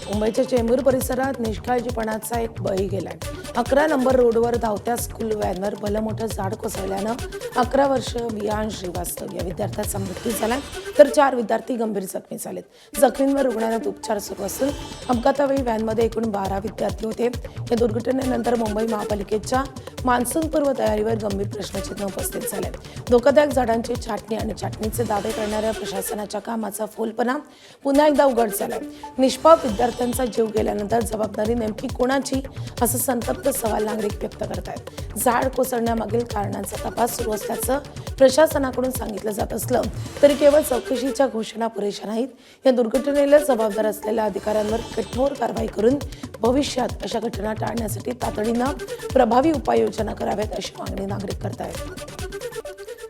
मुंबईच्या चेंबूर परिसरात निष्काळजीपणाचा एक बळी गेलाय। 11 नंबर रोडवर धावत्या स्कूल व्हॅनवर भलं मोठं झाड कोसळल्यानं 11 वर्षीय विहान श्रीवास्तव या विद्यार्थ्याचा मृत्यू झाला, तर 4 विद्यार्थी गंभीर जखमी झालेत। जखमींवर रुग्णालयात उपचार सुरू असून अपघातावेळी व्हॅनमध्ये एकूण 12 विद्यार्थी होते। या दुर्घटनेनंतर मुंबई महापालिकेच्या मान्सूनपूर्व तयारीवर गंभीर प्रश्नचिन्ह उपस्थित झाले। धोकादायक झाडांची छाटणी आणि छाटणीचे दावे करणाऱ्या प्रशासनाच्या कामाचा फोलपणा पुन्हा एकदा उघड झालाय। निष्पाप विद्यार्थ्यांचा जीव गेल्यानंतर जबाबदारी नेमकी कोणाची, असं संतप्त सवाल नागरिक व्यक्त करतात। झाड कोसळण्यामागील कारणांचा तपास सुरू असल्याचं प्रशासनाकडून सांगितलं जात असलं तरी केवळ चौकशीच्या घोषणा पुरेशा नाहीत। या दुर्घटनेला जबाबदार असलेल्या अधिकाऱ्यांवर कठोर कारवाई करून भविष्यात अशा घटना टाळण्यासाठी तातडीनं प्रभावी उपाययोजना कराव्यात, अशी मागणी नागरिक करतायत।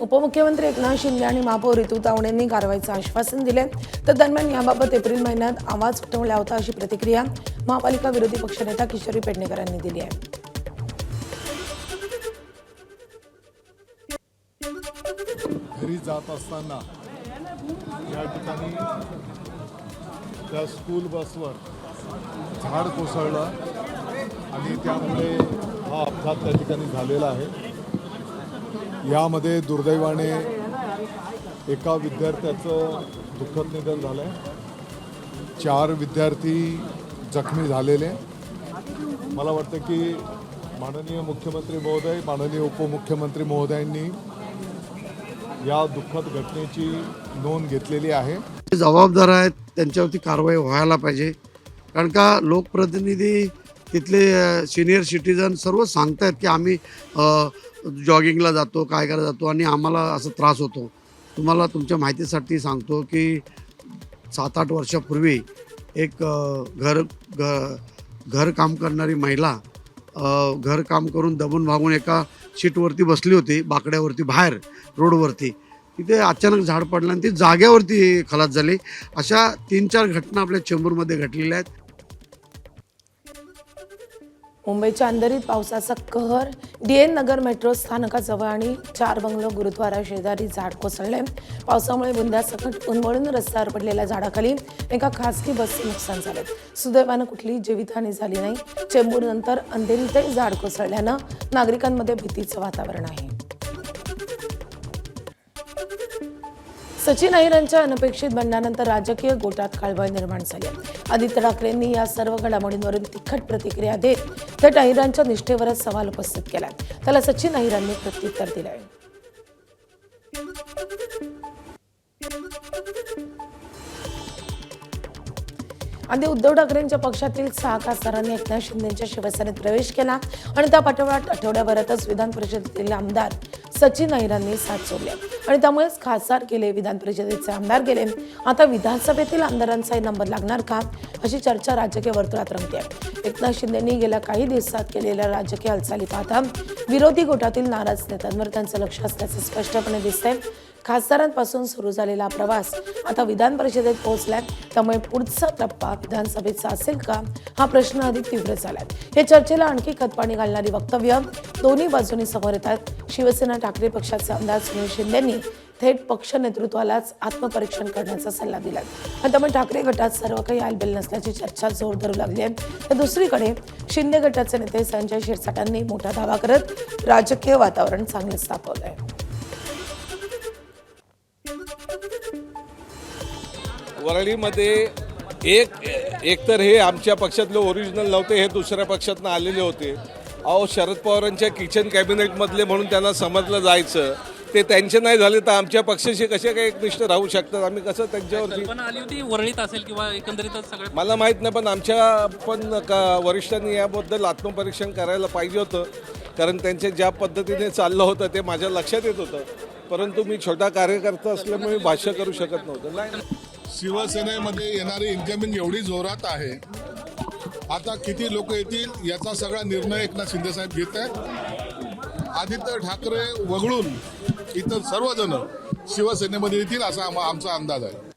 उपमुख्यमंत्री एकनाथ शिंदे आणि महापौर ऋतू तावडेंनी कारवाईचं आश्वासन दिले, तर दरम्यान याबाबत एप्रिल महिन्यात आवाज उठवला होता, अशी प्रतिक्रिया महापालिका विरोधी पक्षनेता किशोरी पेडणेकर यांनी दिली आहे। घरी जात असताना या ठिकाणी त्या स्कूल बसवर झाड कोसळलं आणि त्यामुळे हा अपघात त्या ठिकाणी झालेला आहे। यामध्ये दुर्दैवाने एका विद्यार्थ्याचं दुःखद निधन झालं आहे। 4 विद्यार्थी जखमी झालेले। मला वाटतं की माननीय मुख्यमंत्री महोदय, माननीय उपमुख्यमंत्री महोदयांनी या दुःखद घटनेची नोंद घेतलेली आहे। जबाबदार आहेत त्यांच्यावरती कारवाई व्हायला पाहिजे, कारण का लोकप्रतिनिधी तिथले सिनियर सिटीजन सर्व सांगतायत की आम्ही जॉगिंगला जातो, काय करायला जातो आणि आम्हाला असं त्रास होतो। तुम्हाला तुमच्या माहितीसाठी सांगतो की 7-8 वर्षापूर्वी एक घर काम करणारी महिला घर काम करून दबून भागून एका सीटवरती बसली होती, बाकड्यावरती बाहेर रोडवरती। तिथे अचानक झाड पडलं आणि ती जागेवरती खलास झाली। अशा 3-4 घटना आपल्या चेंबूरमध्ये घडलेल्या आहेत। मुंबईच्या अंधेरीत पावसाचा कहर। DN नगर मेट्रो स्थानकाजवळ आणि 4 बंगलो गुरुद्वारा शेजारी झाड कोसळले। पावसामुळे बुंद्यासकट उन्मळून रस्त्यावर पडलेल्या झाडाखाली एका खासगी बसचे नुकसान झाले। सुदैवानं कुठलीही जीवितहानी झाली नाही। चेंबूरनंतर अंधेरीतही झाड कोसळल्यानं नागरिकांमध्ये भीतीचं वातावरण आहे। सचिन अहिरांच्या अनपेक्षित बंडानंतर राजकीय गोटात खळबळ निर्माण झाली आहे। आदित्य ठाकरेंनी या सर्व घडामोडींवरून तिखट प्रतिक्रिया देत थेट अहिरांच्या निष्ठेवरच सवाल उपस्थित केला। त्याला सचिन अहिरांनी प्रत्युत्तर दिलंय। आधी उद्धव ठाकरेंच्या पक्षातील 6 खासदारांनी एकनाथ शिंदेच्या शिवसेनेत प्रवेश केला आणि त्या पाठोपाठ आठवड्याभरातच विधान परिषदेतील आमदार सचिन अहिरांनी साथ सोडली आणि त्यामुळेच खासदार केले, विधान परिषदेचे आमदार गेले। आता विधानसभेतील आमदारांचाही नंबर लागणार का, अशी चर्चा राजकीय वर्तुळात रंगते आहे। एकनाथ शिंदेंनी गेल्या काही दिवसात केलेल्या राजकीय हालचाली पाहता विरोधी गोटातील नाराज नेत्यांवर त्यांचं लक्ष असल्याचं स्पष्टपणे दिसतंय। खासदारांपासून सुरू झालेला प्रवास आता विधान परिषदेत पोहोचलाय, त्यामुळे पुढचा टप्पा विधानसभेचा असेल का, हा प्रश्न अधिक तीव्र झालाय। या चर्चेला आणखी खतपाणी घालणारी वक्तव्य दोन्ही बाजूंनी समोर येतात। शिवसेना ठाकरे पक्षाचे आमदार सुनील शिंदेंनी थेट पक्ष नेतृत्वालाच आत्मपरीक्षण करण्याचा सल्ला दिलाय। त्यामुळे ठाकरे गटात सर्व काही आलबेल नसल्याची चर्चा जोर धरू लागली आहे। तर दुसरीकडे शिंदे गटाचे नेते संजय शिरसाटांनी मोठा दावा करत राजकीय वातावरण चांगलेच तापवलंय। वरळीमध्ये एक तर हे आमच्या पक्षातले ओरिजिनल नव्हते, हे दुसऱ्या पक्षातनं आलेले होते। अहो, शरद पवारांच्या किचन कॅबिनेटमधले म्हणून त्यांना समजलं जायचं, ते त्यांचे नाही झाले तर आमच्या पक्षाशी कसे काय एकनिष्ठ राहू शकतात, आम्ही कसं त्यांच्यावरती कल्पना आली होती वरळीत असेल किंवा एकंदरीतच सगळं मला माहीत नाही, पण आमच्या वरिष्ठांनी याबद्दल आत्मपरीक्षण करायला पाहिजे होतं, कारण त्यांचे ज्या पद्धतीने चाललं होतं ते माझ्या लक्षात येत होतं, परंतु मी छोटा कार्यकर्ता असल्यामुळे भाष्य करू शकत नव्हतं। शिवसेनेमध्ये येणारी इन्कमिंग एवढी जोरात आहे, आता किती लोक येतील याचा सगळा निर्णय एकनाथ शिंदे साहेब घेत आहेत। आदित्य ठाकरे वगळून इतर सर्वजण शिवसेनेमध्ये येतील असा आमचा अंदाज आहे।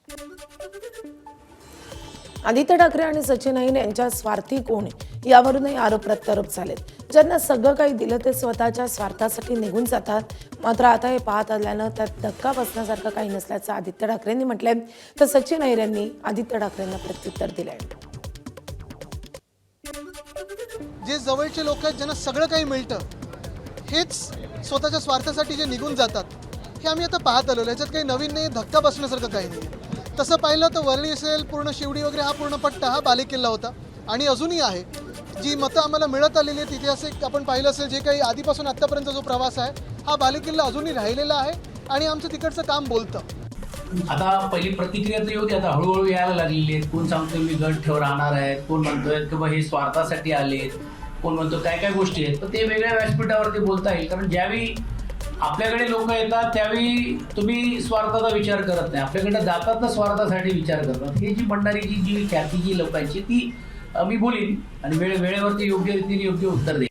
आदित्य ठाकरे आणि सचिन अहिर यांच्या स्वार्थी कोण यावरूनही आरोप प्रत्यारोप झालेत। ज्यांना सगळं काही दिलं ते स्वतःच्या स्वार्थासाठी निघून जातात। मात्र आता हे पाहत आल्यानं त्यात धक्का बसण्यासारखं काही नसल्याचं आदित्य ठाकरेंनी म्हटलंय, तर सचिन अहिर यांनी आदित्य ठाकरेंना प्रत्युत्तर दिलंय। जे जवळचे लोक आहेत ज्यांना सगळं काही मिळतं हेच स्वतःच्या स्वार्थासाठी जे निघून जातात, हे आम्ही आता पाहत आलो. याच्यात काही नवीन नाही, धक्का बसण्यासारखं काही नाही. तसं पाहिलं तर वरळी असेल, पूर्ण शिवडी वगैरे हा पूर्ण पट्टा हा बालेकिल्ला होता आणि अजूनही आहे. जी मतं आम्हाला मिळत आलेली आहेत तिथे असे आपण पाहिलं असेल, जे काही आधीपासून आत्तापर्यंत जो प्रवास आहे हा बालेकिल्ला अजूनही राहिलेला आहे आणि आमचं तिकडचं काम बोलतं. आता पहिली प्रतिक्रिया तर होती, आता हळूहळू यायला लागलेली आहेत. कोण सांगतोय मी गट ठेव राहणार आहेत, कोण म्हणतोय की बा हे स्वार्थासाठी आलेत, कोण म्हणतो काय काय गोष्टी आहेत. तर ते वेगळ्या व्यासपीठावरती बोलता येईल, कारण ज्यावेळी आपल्याकडे लोक येतात त्यावेळी तुम्ही स्वार्थाचा विचार करत नाही, आपल्याकडे जातात तर स्वार्थासाठी विचार करतात. ही जी भंडारीची जी ख्याती जी लोकांची ती मी बोलीन आणि वेळेवरती योग्य रीतीने योग्य उत्तर देईन.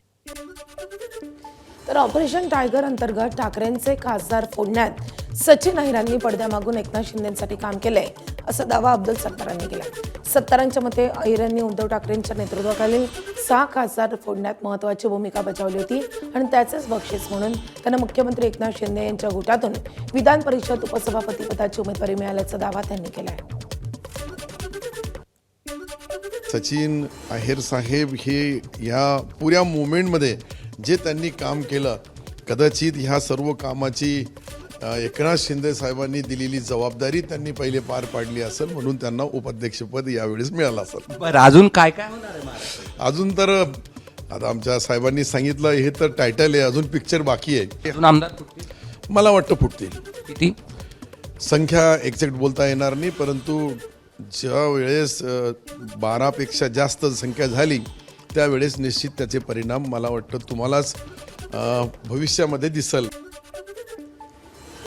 तर ऑपरेशन टायगर अंतर्गत ठाकरेंचे खासदार फोडण्यात सचिन अहिरांनी पडद्यामागून एकनाथ शिंदेसाठी काम केलंय असा दावा अब्दुल सत्तारांनी केला. सत्तारांच्या मते अहिरांनी उद्धव ठाकरेंच्या नेतृत्वाखालील 6 खासदार फोडण्यात महत्त्वाची भूमिका बजावली होती आणि त्याचेच बक्षीस म्हणून त्यांना मुख्यमंत्री एकनाथ शिंदे यांच्या गुटातून विधान परिषद उपसभापती पदाची उमेदवारी मिळाल्याचा दावा त्यांनी केला आहे. सचिन अहिर साहेब हे या पुऱ्या मुवमेंटमध्ये जे त्यांनी काम केलं, कदाचित ह्या सर्व कामाची एकनाथ शिंदे साहेबांनी दिलेली जबाबदारी त्यांनी पहिले पार पाडली असेल, म्हणून त्यांना उपाध्यक्षपद यावेळेस मिळालं असेल. बरं, अजून काय काय होणार आहे महाराष्ट्रात? अजून तर आता आमच्या साहेबांनी सांगितलं हे तर टायटल आहे, अजून पिक्चर बाकी आहे. अजून आमदार फुटतील? मला वाटतं फुटतील. किती? संख्या एक्झॅक्ट बोलता येणार नाही, परंतु ज्या वेळेस 12पेक्षा जास्त संख्या झाली त्यावेळेस निश्चित त्याचे परिणाम मला वाटतं तुम्हालाच भविष्यामध्ये दिसेल.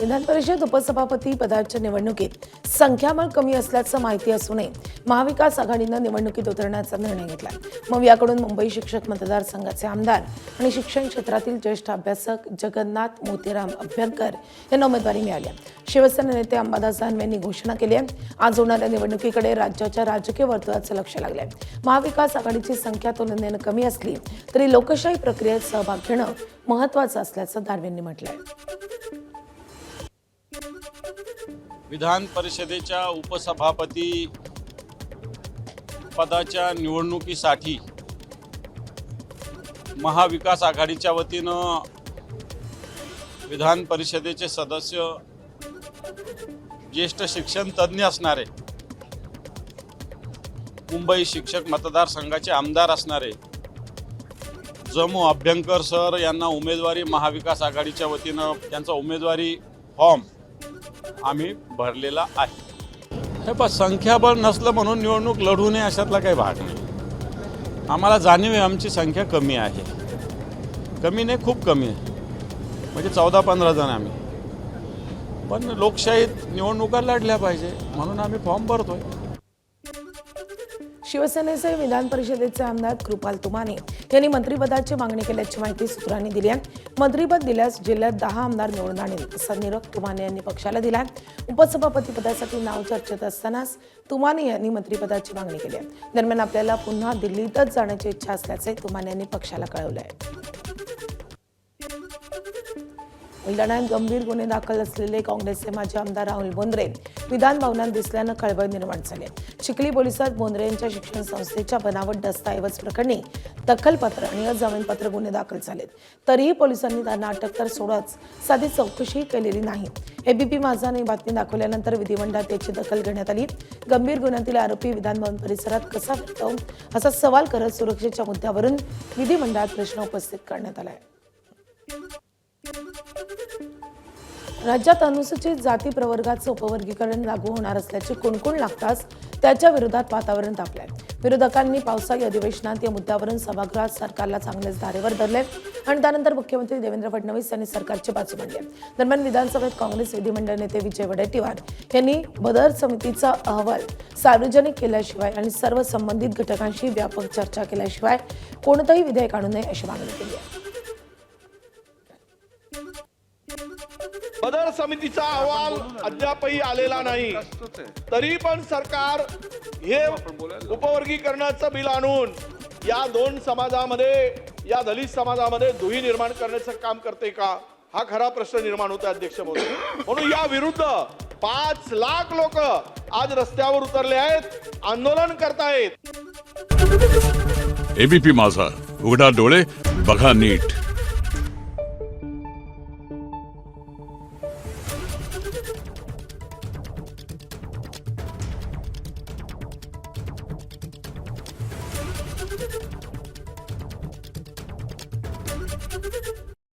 विधान परिषद उपसभापती पदाच्या निवडणुकीत संख्याबळ कमी असल्याचं माहिती असूनही महाविकास आघाडीनं निवडणुकीत उतरण्याचा निर्णय घेतला. मग याकडून मुंबई शिक्षक मतदारसंघाचे आमदार आणि शिक्षण क्षेत्रातील ज्येष्ठ अभ्यासक जगन्नाथ मोतीराम अभ्यंकर यांना उमेदवारी मिळाली. शिवसेना नेते अंबादास दानवे यांनी घोषणा केली आहे. आज होणाऱ्या निवडणुकीकडे राज्याच्या राजकीय वर्तुळाचं लक्ष लागलंय. महाविकास आघाडीची संख्या तुलनेनं कमी असली तरी लोकशाही प्रक्रियेत सहभाग घेणं महत्त्वाचं असल्याचं दानवे यांनी म्हटलंय. विधान परिषदेच्या उपसभापती पदाच्या निवडणुकीसाठी महाविकास आघाडीच्या वतीनं विधान परिषदेचे सदस्य, ज्येष्ठ शिक्षण तज्ज्ञ असणारे, मुंबई शिक्षक मतदारसंघाचे आमदार असणारे जमू अभ्यंकर सर यांना उमेदवारी महाविकास आघाडीच्या वतीनं त्यांचा उमेदवारी फॉर्म आम्ही भरलेला आहे. हे पण संख्याबळ नसलं म्हणून निवडणूक लढू नये अशातला काही भाग नाही. आम्हाला जाणीव आहे आमची संख्या कमी आहे. कमी नाही, खूप कमी आहे, म्हणजे 14-15 जण आम्ही. पण लोकशाहीत निवडणुका लढल्या पाहिजे म्हणून आम्ही फॉर्म भरतोय. शिवसेनेचे विधान परिषदेचे आमदार कृपाल तुमाने यांनी मंत्रिपदाची मागणी केल्याची माहिती सूत्रांनी दिली आहे. मंत्रिपद दिल्यास जिल्ह्यात 10 आमदार निवडून आणेल असा निरोप तुमाने यांनी पक्षाला दिला. उपसभापती पदासाठी नाव चर्चेत असतानाच तुमाने यांनी मंत्रिपदाची मागणी केली आहे. दरम्यान आपल्याला पुन्हा दिल्लीतच जाण्याची इच्छा असल्याचे तुमाने यांनी पक्षाला कळवलं आहे. बुलढाण्यात गंभीर गुन्हे दाखल असलेले काँग्रेसचे माजी आमदार राहुल बोंद्रे विधान भवनात दिसल्यानं खळबळ निर्माण झाली. चिखली पोलिसात बोंद्रे यांच्या शिक्षण संस्थेच्या बनावट दस्तऐवज प्रकरणी दखलपत्र आणि अजामीनपात्र गुन्हे दाखल झालेत. तरीही पोलिसांनी त्यांना अटक तर सोडच साधी चौकशीही केलेली नाही. एबीपी माझाने बातमी दाखवल्यानंतर विधिमंडळात याची दखल घेण्यात आली. गंभीर गुन्ह्यातील आरोपी विधान भवन परिसरात कसा फिरतो असा सवाल करत सुरक्षेच्या मुद्द्यावरून विधिमंडळात प्रश्न उपस्थित करण्यात आलाय. राज्यात अनुसूचित जाती प्रवर्गाचं उपवर्गीकरण लागू होणार असल्याची कुणकुण लागताच त्याच्या विरोधात वातावरण तापलंय. विरोधकांनी पावसाळी अधिवेशनात या मुद्द्यावरून सभागृहात सरकारला चांगलेच धारेवर धरले आणि त्यानंतर मुख्यमंत्री देवेंद्र फडणवीस यांनी सरकारची बाजू मांडली. दरम्यान विधानसभेत काँग्रेस विधिमंडळ नेते विजय वडेट्टीवार यांनी बदर समितीचा अहवाल सार्वजनिक केल्याशिवाय आणि सर्व संबंधित घटकांशी व्यापक चर्चा केल्याशिवाय कोणतंही विधेयक आणू नये अशी मागणी केली आहे. बदर समितीचा अहवाल अद्यापही आलेला नाही, तरी पण सरकार हे उपवर्गीकरणाचं बिल आणून या 2 समाजामध्ये, या दलित समाजामध्ये दुही निर्माण करण्याचं काम करते का, हा खरा प्रश्न निर्माण होतो अध्यक्ष महोदय. म्हणून या विरुद्ध 5 लाख लोक आज रस्त्यावर उतरले आहेत, आंदोलन करतायत. एबीपी माझा, उघडा डोळे बघा नीट.